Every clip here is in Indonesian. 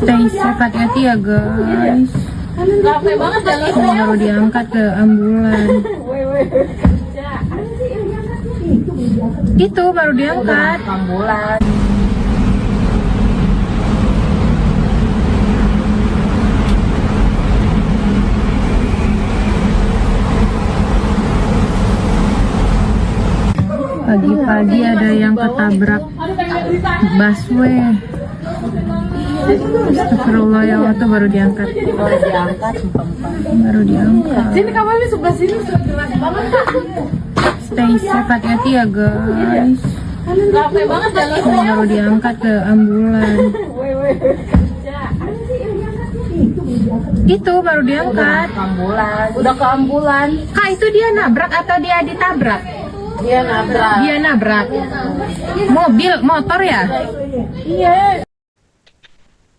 Stay safe, hati-hati ya guys. Capek banget jalan. Baru diangkat ke ambulan. Itu baru diangkat. Ambulan. Pagi-pagi ada yang ketabrak busway. Astagfirullah ya Allah, tuh baru diangkat. Baru diangkat. Sini kamarnya sebelah sini, jelas banget Kak. Stay safe, hati-hati ya guys. Capek banget jalan. Baru diangkat ke ambulan. Itu baru diangkat. Ambulan. Udah ke ambulan. Kak, itu dia nabrak atau dia ditabrak? Dia nabrak. Dia nabrak. Mobil, motor ya? Iya.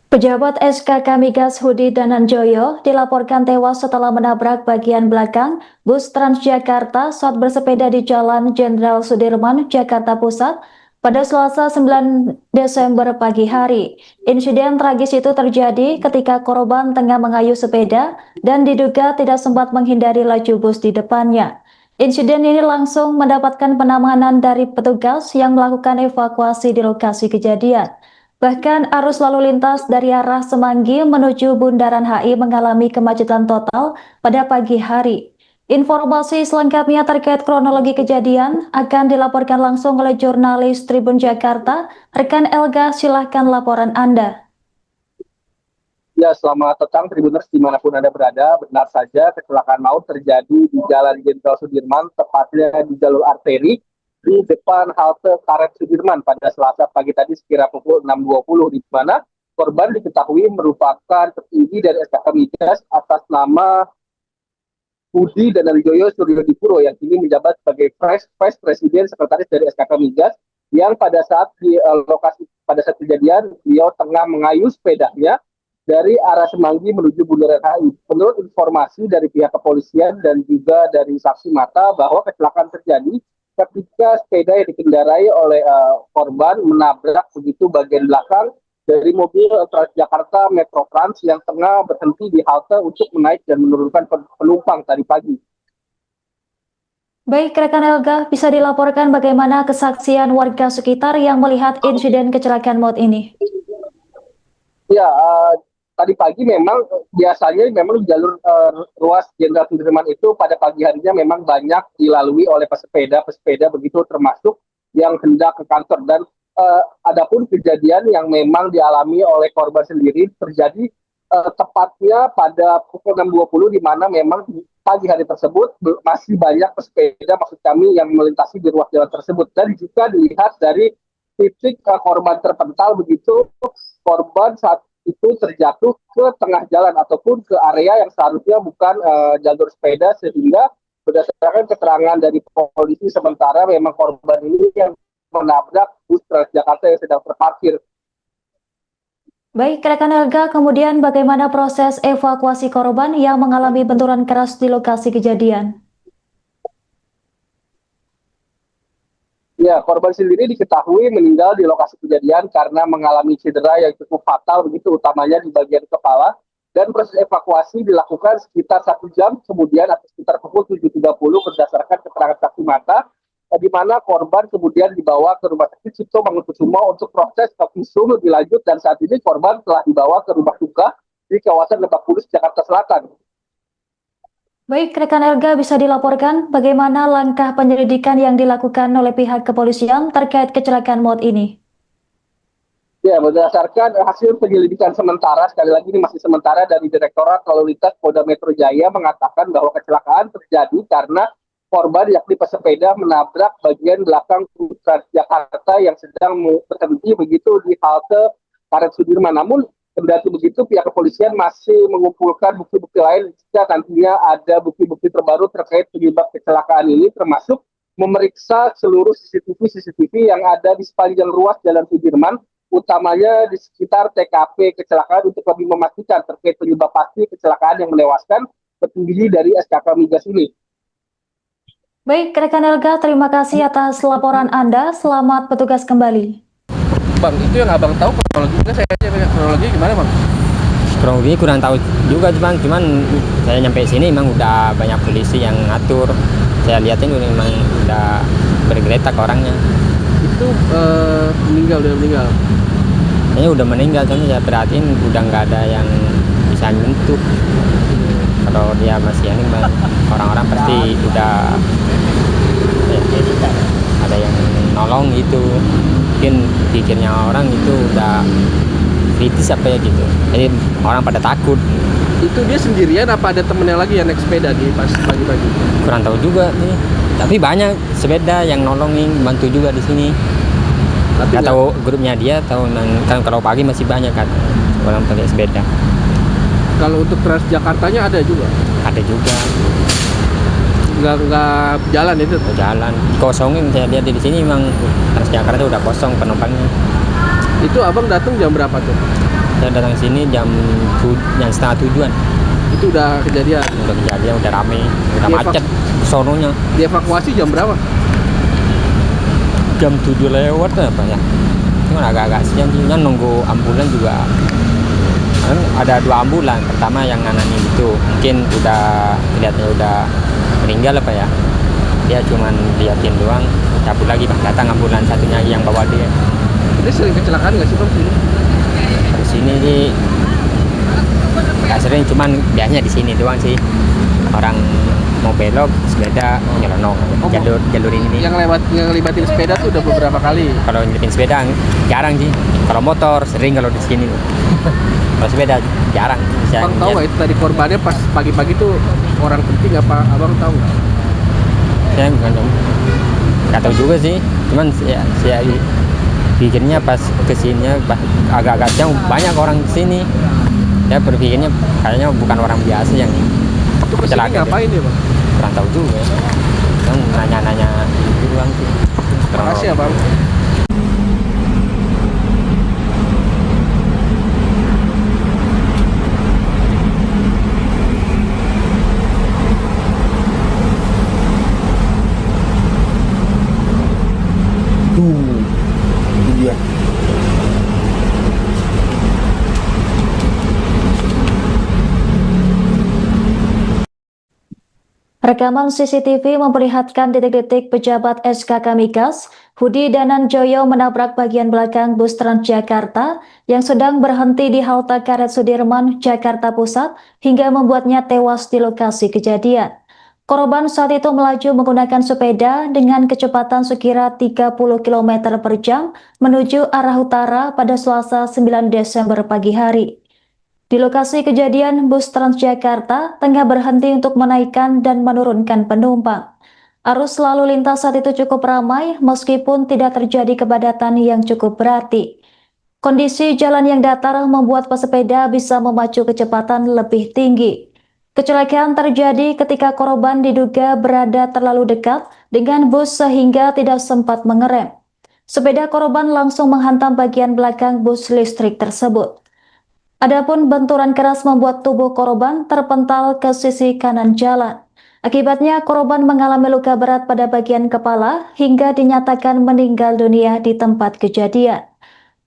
Pejabat SKK Migas Hudi Dananjoyo dilaporkan tewas setelah menabrak bagian belakang bus Transjakarta saat bersepeda di Jalan Jenderal Sudirman, Jakarta Pusat pada Selasa 9 Desember pagi hari. Insiden tragis itu terjadi ketika korban tengah mengayuh sepeda dan diduga tidak sempat menghindari laju bus di depannya. Insiden ini langsung mendapatkan penanganan dari petugas yang melakukan evakuasi di lokasi kejadian. Bahkan arus lalu lintas dari arah Semanggi menuju Bundaran HI mengalami kemacetan total pada pagi hari. Informasi selengkapnya terkait kronologi kejadian akan dilaporkan langsung oleh jurnalis Tribun Jakarta. Rekan Elga, silahkan laporan Anda. Ya, selamat petang Tribuners dimanapun Anda berada. Benar saja kecelakaan maut terjadi di Jalan Jenderal Sudirman, tepatnya di jalur arteri di depan halte Karet Sudirman pada Selasa pagi tadi sekira pukul 6.20, di mana korban diketahui merupakan petinggi dari SKK Migas atas nama Hudi Dananjoyo Suryodipuro yang kini menjabat sebagai Vice President Sekretaris dari SKK Migas, yang pada saat di lokasi pada saat kejadian beliau tengah mengayuh sepedanya dari arah Semanggi menuju Bundaran HI. Menurut informasi dari pihak kepolisian dan juga dari saksi mata bahwa kecelakaan terjadi ketika sepeda yang dikendarai oleh korban menabrak begitu bagian belakang dari mobil Transjakarta Metro Trans yang tengah berhenti di halte untuk menaik dan menurunkan penumpang tadi pagi. Baik, rekan Elga, bisa dilaporkan bagaimana kesaksian warga sekitar yang melihat insiden kecelakaan maut ini? Ya, tadi pagi memang biasanya memang jalur ruas Jenderal Sudirman itu pada pagi harinya memang banyak dilalui oleh pesepeda begitu, termasuk yang hendak ke kantor. Dan adapun kejadian yang memang dialami oleh korban sendiri terjadi tepatnya pada pukul 6.20, di mana memang pagi hari tersebut masih banyak pesepeda, maksud kami, yang melintasi di ruas jalan tersebut. Dan jika dilihat dari titik korban terpental begitu, korban saat itu terjatuh ke tengah jalan ataupun ke area yang seharusnya bukan jalur sepeda, sehingga berdasarkan keterangan dari polisi sementara memang korban ini yang menabrak bus Transjakarta yang sedang terparkir. Baik, rekan Elga, kemudian bagaimana proses evakuasi korban yang mengalami benturan keras di lokasi kejadian? Ya, korban sendiri diketahui meninggal di lokasi kejadian karena mengalami cedera yang cukup fatal begitu, utamanya di bagian kepala. Dan proses evakuasi dilakukan sekitar 1 jam kemudian atau sekitar pukul 7.30 berdasarkan keterangan saksi mata, di mana korban kemudian dibawa ke Rumah Sakit Cipto Mangunkusumo untuk proses visum lebih lanjut, dan saat ini korban telah dibawa ke rumah duka di kawasan Lebak Bulus, Jakarta Selatan. Baik, rekan Elga, bisa dilaporkan bagaimana langkah penyelidikan yang dilakukan oleh pihak kepolisian terkait kecelakaan maut ini? Ya, berdasarkan hasil penyelidikan sementara, sekali lagi ini masih sementara, dari Direktorat Lalu Lintas Polda Metro Jaya mengatakan bahwa kecelakaan terjadi karena korban yakni pesepeda menabrak bagian belakang bus Transjakarta yang sedang berhenti begitu di halte Karet Sudirman. Namun kendati begitu, pihak kepolisian masih mengumpulkan bukti-bukti lain jika nantinya ada bukti-bukti terbaru terkait penyebab kecelakaan ini, termasuk memeriksa seluruh CCTV yang ada di sepanjang ruas Jalan Sudirman, utamanya di sekitar TKP kecelakaan, untuk lebih memastikan terkait penyebab pasti kecelakaan yang menewaskan petinggi dari SKK Migas ini. Baik, rekan Elga, terima kasih atas laporan Anda. Selamat bertugas kembali. Bang, itu yang abang tahu kronologinya, saya aja banyak kronologi gimana bang? kronologi kurang tahu juga, cuman saya nyampe sini emang udah banyak polisi yang ngatur. Saya lihatin memang udah bergeletak orangnya. Itu udah meninggal. Kayaknya udah meninggal, soalnya saya perhatiin udah nggak ada yang bisa nyentuh. Kalau dia masih ini orang-orang pasti udah ada yang nolong itu. Mungkin pikirnya orang itu udah kritis apa ya gitu, jadi orang pada takut. Itu dia sendirian apa ada temennya lagi yang naik sepeda di pas pagi-pagi? Kurang tahu juga nih, tapi banyak sepeda yang nolongin, bantu juga di sini. Tapi Nggak tahu grupnya dia, tahu kan kalau pagi masih banyak kan orang pakai sepeda. kalau untuk Transjakartanya ada juga? Ada juga Nggak jalan itu? jalan kosongin. Saya lihat di sini memang Transjakarta udah kosong penumpangnya. Itu abang datang jam berapa tuh? Saya datang sini jam 6:30. Itu udah kejadian? Udah kejadian, udah rame, udah Iya, macet sononya. Dievakuasi jam berapa? Jam 7 lewat apa ya, cuma agak-agak siang sih, kan nunggu ambulan juga. Kan ada 2 ambulan, pertama yang nanganin itu mungkin udah kelihatannya udah meninggal apa ya, dia cuman liatin doang, cabut lagi pas datang ambulan satunya yang bawa dia. Ini sering kecelakaan nggak sih bang sini? Di sini sih nggak sering, cuman biasanya di sini doang sih, orang mau belok sepeda nyelonong jalur ini. Yang ngelibatin sepeda tuh udah beberapa kali. Kalau nyelipin sepeda jarang sih, kalau motor sering kalau di sini. Kalau sepeda jarang. Abang tahu nggak itu tadi korbannya pas pagi-pagi tuh orang penting apa? Abang tahu nggak? Saya nggak tahu juga sih, cuman saya pikirnya pas kesininya agak-agak siang banyak orang di sini. Saya berpikirnya kayaknya bukan orang biasa yang Itu kesini kecelakaan. ngapain ya bang? Kurang tahu juga. Kan nanya-nanya gitu doang sih. Makasih ya bang. Rekaman CCTV memperlihatkan detik-detik pejabat SKK Migas, Hudi Dananjoyo menabrak bagian belakang bus Transjakarta yang sedang berhenti di halte Karet Sudirman, Jakarta Pusat hingga membuatnya tewas di lokasi kejadian. Korban saat itu melaju menggunakan sepeda dengan kecepatan sekira 30 km per jam menuju arah utara pada Selasa 9 Desember pagi hari. Di lokasi kejadian, bus Transjakarta tengah berhenti untuk menaikkan dan menurunkan penumpang. Arus lalu lintas saat itu cukup ramai meskipun tidak terjadi kepadatan yang cukup berarti. Kondisi jalan yang datar membuat pesepeda bisa memacu kecepatan lebih tinggi. Kecelakaan terjadi ketika korban diduga berada terlalu dekat dengan bus sehingga tidak sempat mengerem. Sepeda korban langsung menghantam bagian belakang bus listrik tersebut. Adapun benturan keras membuat tubuh korban terpental ke sisi kanan jalan. Akibatnya korban mengalami luka berat pada bagian kepala hingga dinyatakan meninggal dunia di tempat kejadian.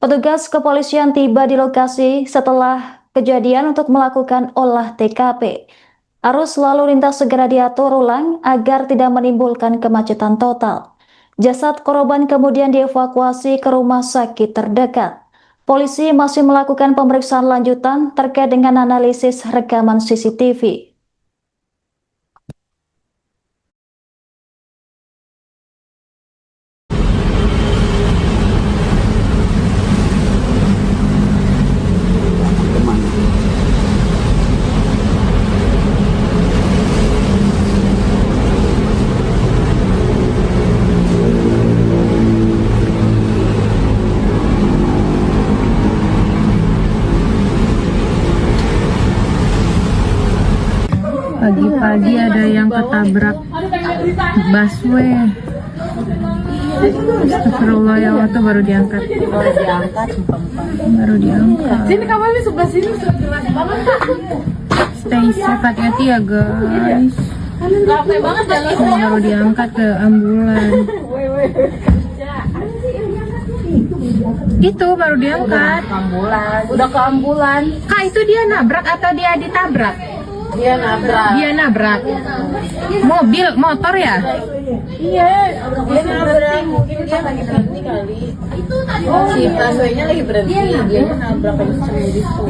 Petugas kepolisian tiba di lokasi setelah kejadian untuk melakukan olah TKP. Arus lalu lintas segera diatur ulang agar tidak menimbulkan kemacetan total. Jasad korban kemudian dievakuasi ke rumah sakit terdekat. Polisi masih melakukan pemeriksaan lanjutan terkait dengan analisis rekaman CCTV. Pagi-pagi ada yang ketabrak busway. Astagfirullah, ya Allah, tuh baru diangkat. Baru diangkat. Sini kamu sebelah sini jelas banget kak. Stay safe, hati-hati ya guys. Capek banget jalan. Baru diangkat ke ambulan. Itu baru diangkat. Ambulan. Udah ke ambulan. Kak, itu dia nabrak atau dia ditabrak? Dia nabrak. Dia nabrak. Mobil, motor ya? Iya, dia nabrak. Mungkin dia lagi berhenti kali. Si busway-nya lagi berhenti. Dia nabrak kenceng gitu.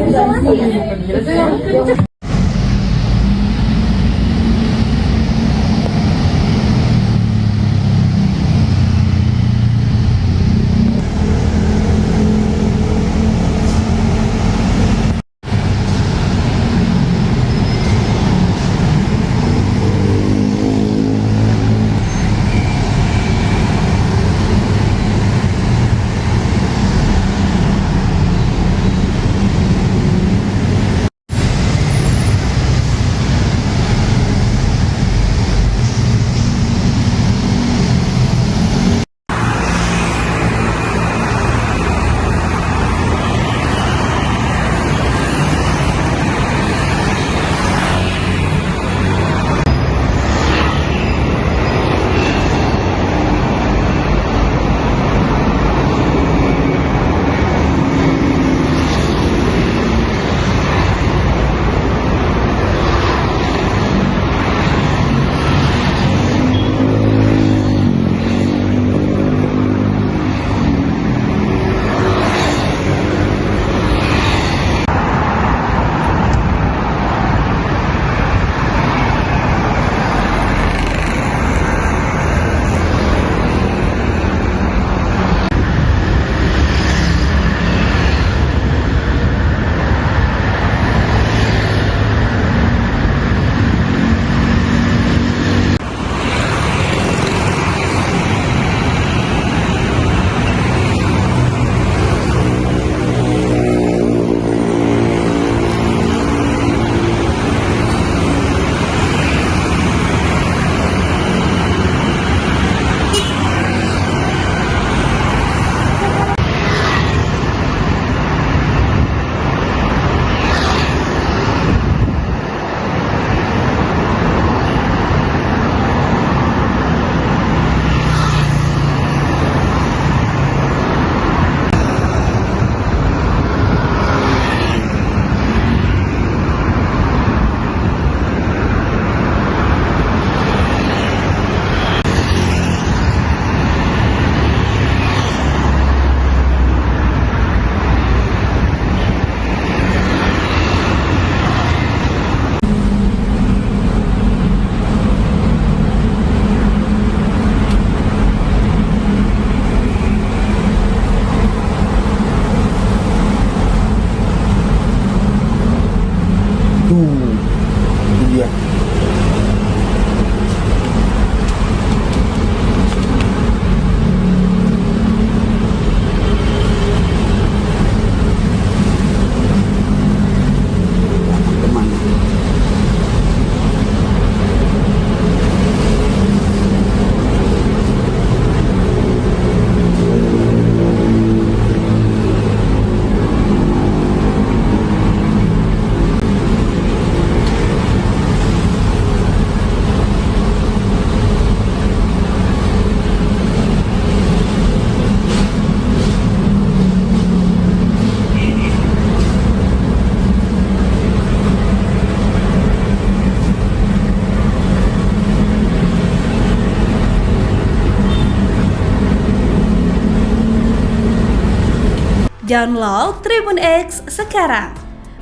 Download Tribun X sekarang,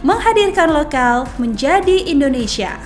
menghadirkan lokal menjadi Indonesia.